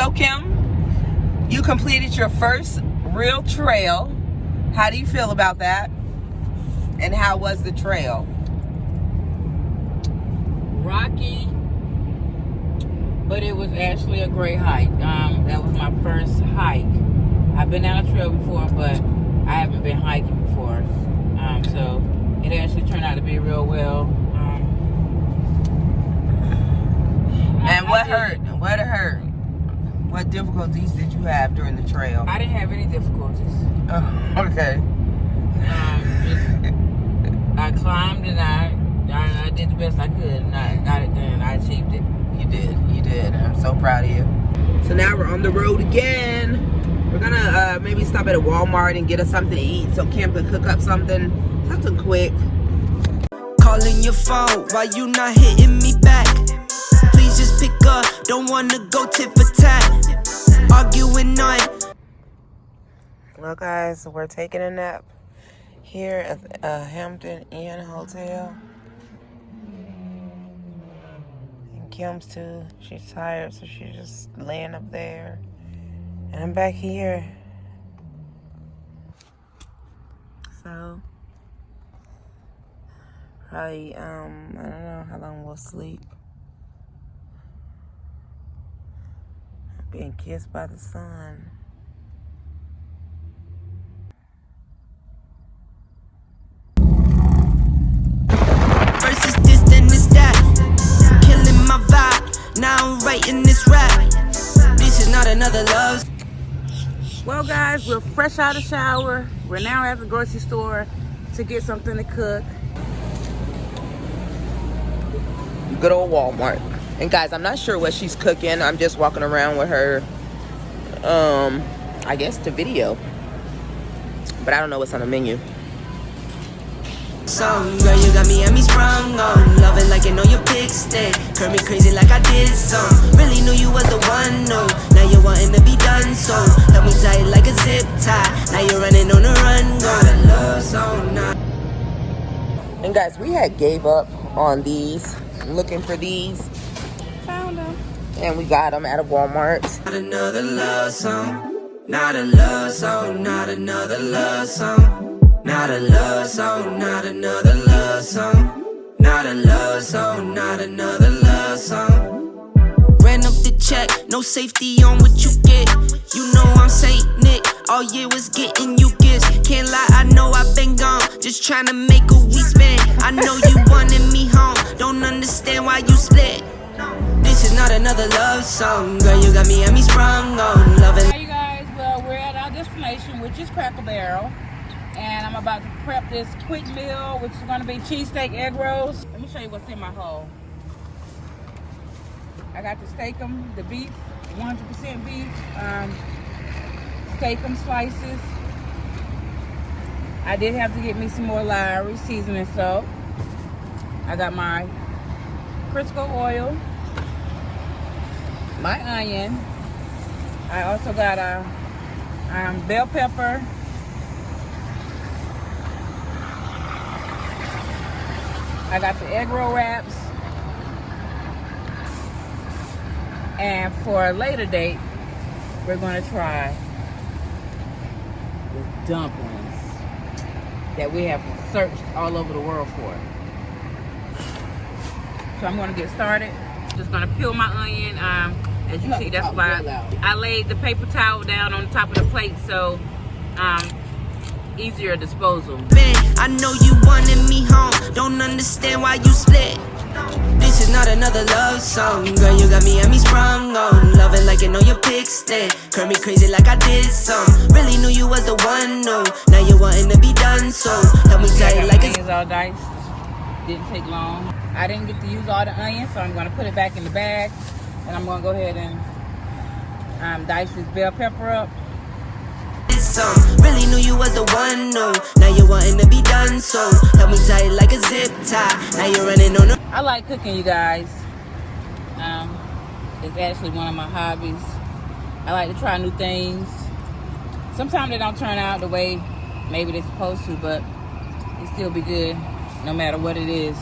So Kim, you completed your first real trail. How do you feel about that? And how was the trail? Rocky, but it was actually a great hike. That was my first hike. I've been down a trail before, but I haven't been hiking before. So it actually turned out to be real well. And what hurt? What hurt? What difficulties did you have during the trail? I didn't have any difficulties. Oh, okay. I climbed and I did the best I could, and I got it done. I achieved it. You did. I'm so proud of you. So now we're on the road again. We're gonna maybe stop at a Walmart and get us something to eat so Kim can cook up something quick. Calling your phone, why you not hitting me back? Please just pick up, don't wanna go tit for tat. Arguing on. Well guys, we're taking a nap here at the Hampton Inn Hotel. And Kim's too, she's tired, so she's just laying up there. And I'm back here. So, probably, I don't know how long we'll sleep. I'm being kissed by the sun. First is this, then is that. Killing my vibe, now I'm writing this rap. This is not another love. Well, guys, we're fresh out of the shower. We're now at the grocery store to get something to cook. Good old Walmart. And guys, I'm not sure what she's cooking. I'm just walking around with her, I guess to video. But I don't know what's on the menu. Some girl, you got me sprung on. Love it like you know your pick stick. Curve me crazy like I did some. Really knew you was the one, no. Now you're wanting to be done, so help me tie it like a zip tie. Now you're running on the run, got a love song now. And guys, we had gave up on these, looking for these. Found them. And we got them at a Walmart. Not another love song. Not a love song. Not another love song. Not a love song, not another love song. Not a love song, not another love song. Ran up the check, no safety on what you get. You know I'm Saint Nick, all year was getting you gifts. Can't lie, I know I've been gone, just trying to make a we spend. I know you wanted me home, don't understand why you split. This is not another love song, girl, you got me sprung on. Loving. Hi, you guys. Well, we're at our destination, which is Cracker Barrel. And I'm about to prep this quick meal, which is going to be cheesesteak egg rolls. Let me show you what's in my hole. I got the steak-em, the beef, 100% beef, steak-em slices. I did have to get me some more Lowry seasoning salt. I got my Crisco oil, my onion. I also got a bell pepper. I got the egg roll wraps. And for a later date, we're going to try the dumplings that we have searched all over the world for. So I'm going to get started. Just going to peel my onion. As you see, that's why I laid the paper towel down on the top of the plate, so easier disposal. I know you wanted me home, don't understand why you split. This is not another love song, girl, you got me sprung on. Love it like you know your pick stick. Curve me crazy like I did some. Really knew you was the one, no. Now you're wanting to be done, so help me tie it like it's all diced. Didn't take long. I didn't get to use all the onions, so I'm going to put it back in the bag. And I'm going to go ahead and dice this bell pepper up. Really knew you was the one, no. Now you're wanting to be done, so help me tie it like a zip tie. Now you're running on the. I like cooking, you guys. It's actually one of my hobbies. I like to try new things. Sometimes they don't turn out the way maybe they're supposed to, but it still be good no matter what it is.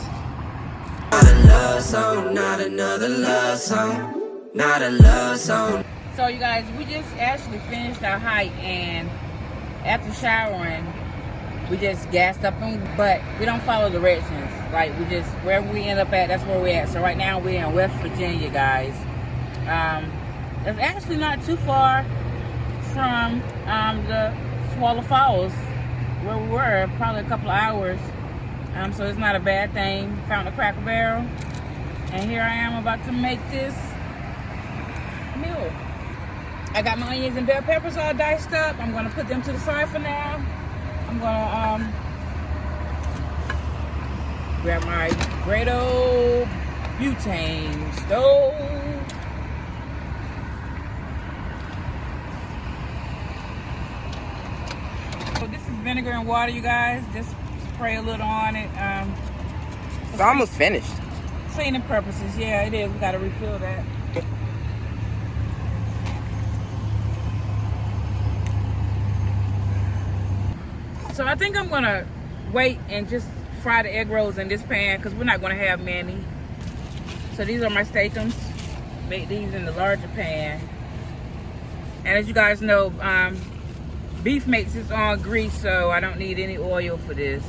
Not a love song, not another love song. Not a love song. So you guys, we just actually finished our hike, and after showering, we just gassed up, but we don't follow directions. Like, we just, wherever we end up at, that's where we're at. So right now we're in West Virginia, guys. It's actually not too far from the Swallow Falls where we were, probably a couple of hours. So it's not a bad thing. Found a Cracker Barrel, and here I am about to make this meal. I got my onions and bell peppers all diced up. I'm gonna put them to the side for now. I'm gonna grab my great old butane stove. So this is vinegar and water, you guys. Just spray a little on it. It's almost finished. Cleaning purposes, yeah, it is. We gotta refill that. So I think I'm gonna wait and just fry the egg rolls in this pan because we're not gonna have many. So these are my steakums. Make these in the larger pan. And as you guys know, beef makes its own grease, so I don't need any oil for this.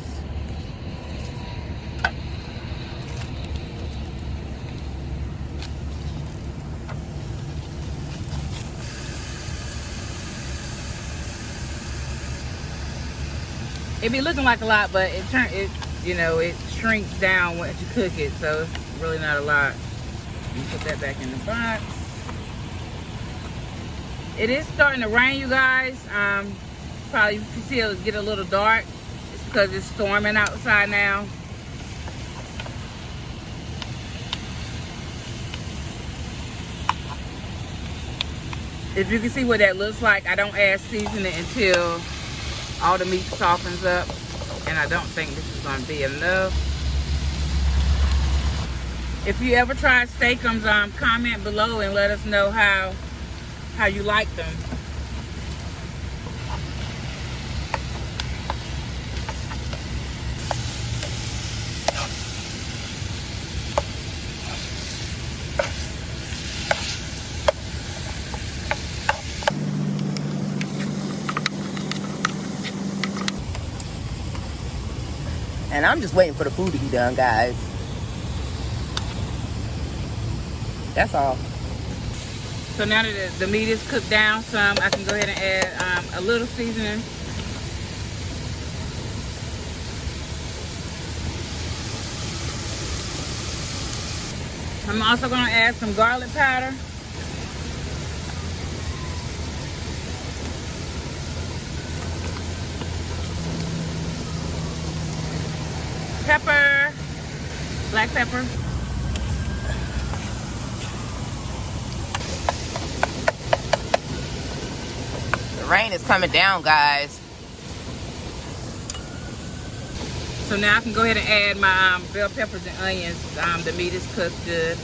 It be looking like a lot, but it shrinks down once you cook it, so it's really not a lot. You put that back in the box. It is starting to rain, you guys. Probably if you see it get a little dark, it's because it's storming outside now. If you can see what that looks like, I don't add seasoning until all the meat softens up, and I don't think this is going to be enough. If you ever tried steakums, comment below and let us know how you like them. And I'm just waiting for the food to be done, guys. That's all. So now that the meat is cooked down some, I can go ahead and add a little seasoning. I'm also going to add some garlic powder. Pepper, black pepper. The rain is coming down, guys. So now I can go ahead and add my bell peppers and onions. The meat is cooked good.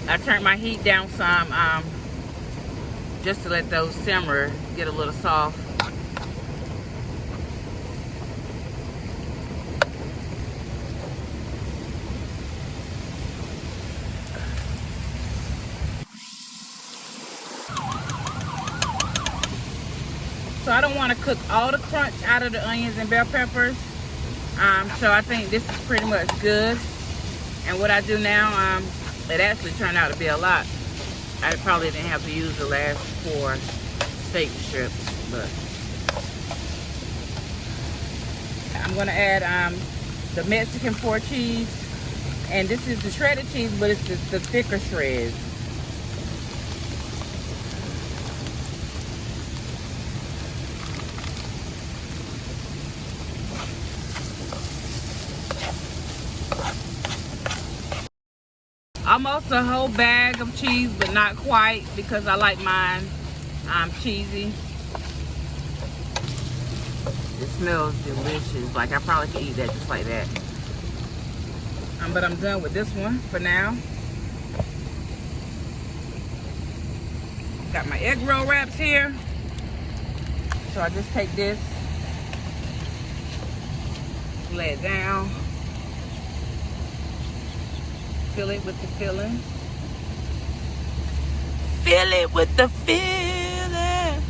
I turned my heat down some just to let those simmer, get a little soft. So I don't want to cook all the crunch out of the onions and bell peppers. So I think this is pretty much good. And what I do now, it actually turned out to be a lot. I probably didn't have to use the last 4 steak strips, but I'm gonna add the Mexican 4 cheese, and this is the shredded cheese, but it's the thicker shreds. Almost a whole bag of cheese, but not quite, because I like mine cheesy. It smells delicious. Like, I probably could eat that just like that. But I'm done with this one for now. Got my egg roll wraps here. So I just take this, lay it down, fill it with the filling. Fill it with the filling.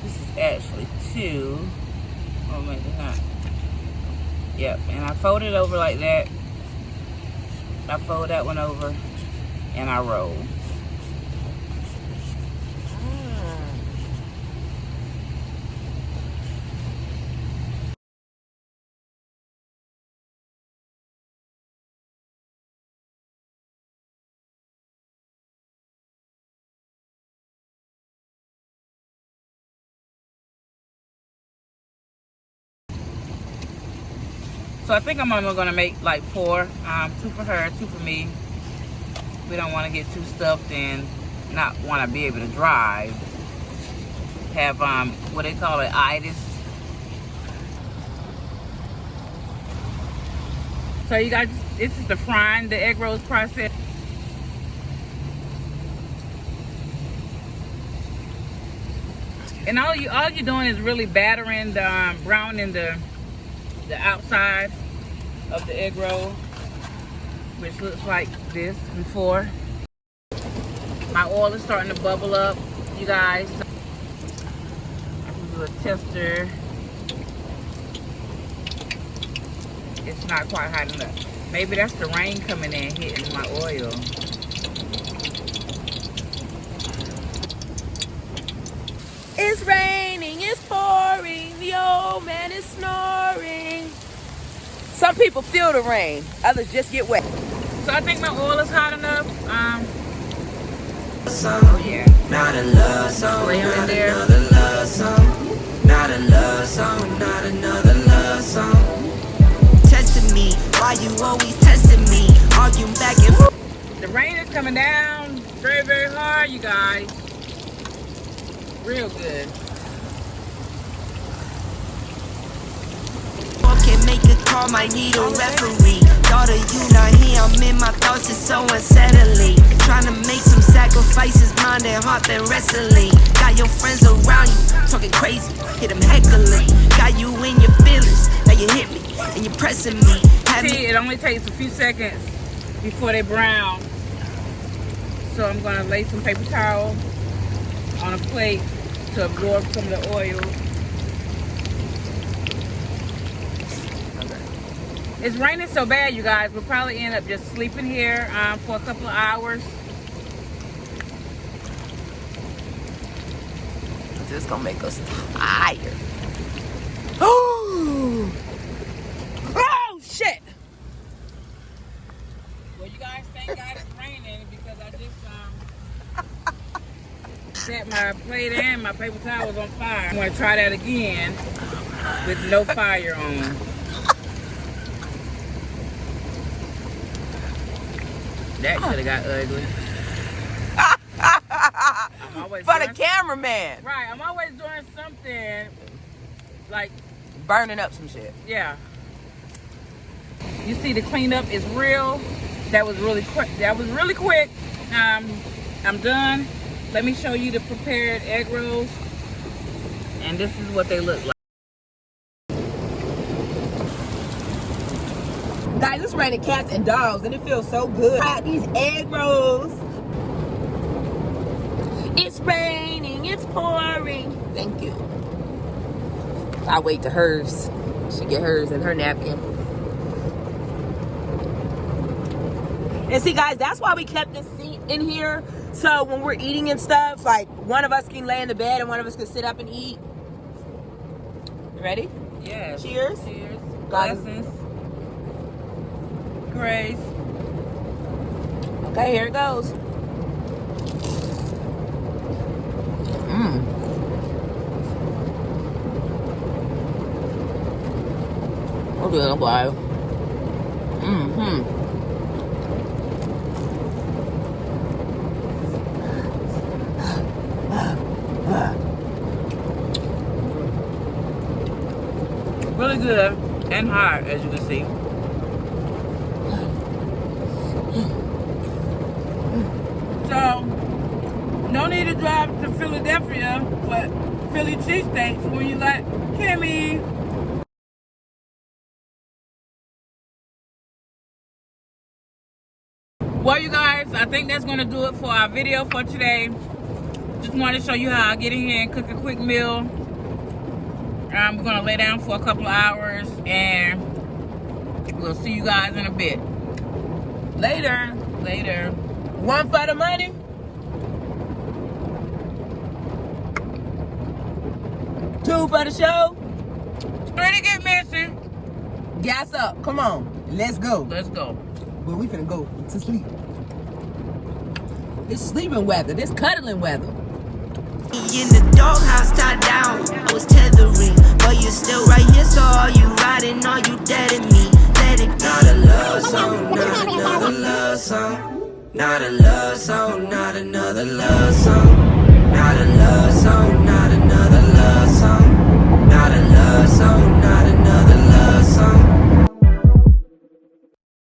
This is actually 2. Oh, maybe not. Yep, and I fold it over like that. I fold that one over and I roll. So I think I'm only gonna make like 4, 2 for her, 2 for me. We don't want to get too stuffed and not want to be able to drive. Have what they call it, itis. So you guys, this is the frying the egg rolls process. And all you're doing is really battering the browning the outside of the egg roll, which looks like this before. My oil is starting to bubble up, you guys. I can do a tester. It's not quite hot enough. Maybe that's the rain coming in, hitting my oil. It's raining, it's pouring, the old man is snoring. Some people feel the rain, others just get wet. So I think my oil is hot enough. Oh yeah. Not a love song, Lay 'em in not there. another love song. Not a love song, not another love song. Testing me, why you always testing me? Arguing back and forth. The rain is coming down very, very hard, you guys. Real good. Can make a call, might need a referee. Daughter, you not here, I'm in my thoughts, it's so unsettling. Trying to make some sacrifices, mind and heart, then wrestling. Got your friends around you, talking crazy, hit them heckling. Got you in your feelings, now you hit me, and you're pressing me. See, it only takes a few seconds before they brown. So I'm gonna lay some paper towel on a plate to absorb some of the oil. It's raining so bad, you guys. We'll probably end up just sleeping here for a couple of hours. This is gonna make us tired. Oh, oh shit! Well, you guys, thank God it's raining because I just set my plate and my paper towel was on fire. I'm gonna try that again with no fire on. That should have got ugly. I'm always For the doing, cameraman. right, I'm always doing something like, Burning up some shit. yeah. You see, the cleanup is real. That was really quick. I'm done. Let me show you the prepared egg rolls. And this is what they look like. Guys, it's raining cats and dogs, and it feels so good. These egg rolls. It's raining, it's pouring. Thank you. I'll wait to hers. She get hers in her napkin. And see, guys, that's why we kept this seat in here. So when we're eating and stuff, like one of us can lay in the bed and one of us can sit up and eat. You ready? Yes. Cheers. Cheers. Guys. Blessings. Grace. Okay, here it goes. What do it look like? really good and hot, as you can see. So, no need to drive to Philadelphia for Philly cheesesteaks when you got Kimmy. Well, you guys, I think that's going to do it for our video for today. Just wanted to show you how I get in here and cook a quick meal. We're going to lay down for a couple of hours, and we'll see you guys in a bit. Later. Later. One for the money. Two for the show. Three to get missing. Gas up. Come on. Let's go. Let's go. Well, we finna go to sleep. It's sleeping weather. This cuddling weather. In the doghouse, tied down, I was tethering, but you're still right here, so are you riding, are you dead in me? Let it go. Not a love song, not another love song. Not a love song, not another love song. Not a love song, not another love song. Not a love song.